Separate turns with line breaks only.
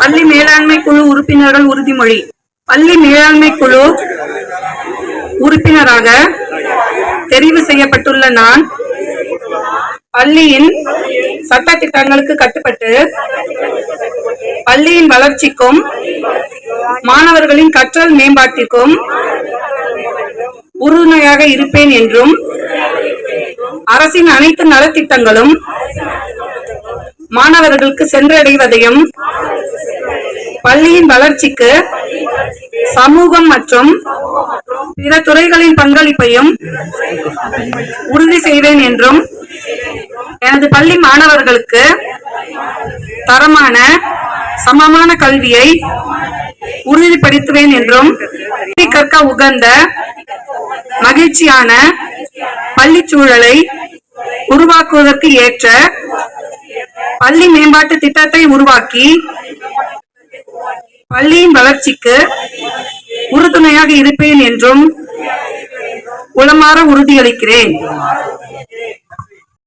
பள்ளி மேலாண்மை குழு உறுப்பினர்கள் உறுதிமொழி. பள்ளி மேலாண்மை குழு உறுப்பினராக தெரிவு செய்யப்பட்டுள்ள நான் பள்ளியின் சட்ட திட்டங்களுக்கு கட்டுப்பட்டு பள்ளியின் வளர்ச்சிக்கும் மாணவர்களின் கற்றல் மேம்பாட்டிற்கும் உறுதுணையாக இருப்பேன் என்றும் அரசின் அனைத்து நலத்திட்டங்களும் மாணவர்களுக்கு சென்றடைவதையும் பள்ளியின் வளர்ச்சிக்கு சமூகம் மற்றும் பிற துறைகளின் பங்களிப்பையும் உறுதி செய்வேன் என்றும் எனது பள்ளி மாணவர்களுக்கு தரமான சமமான கல்வியை உறுதிப்படுத்துவேன் என்றும் கற்க உகந்த மகிழ்ச்சியான பள்ளி சூழலை உருவாக்குவதற்கு ஏற்ற பள்ளி மேம்பாட்டு திட்டத்தை உருவாக்கி பள்ளியின் வளர்ச்சிக்கு உறுதுணையாக இருப்பேன் என்றும் உளமாற உறுதியளிக்கிறேன்.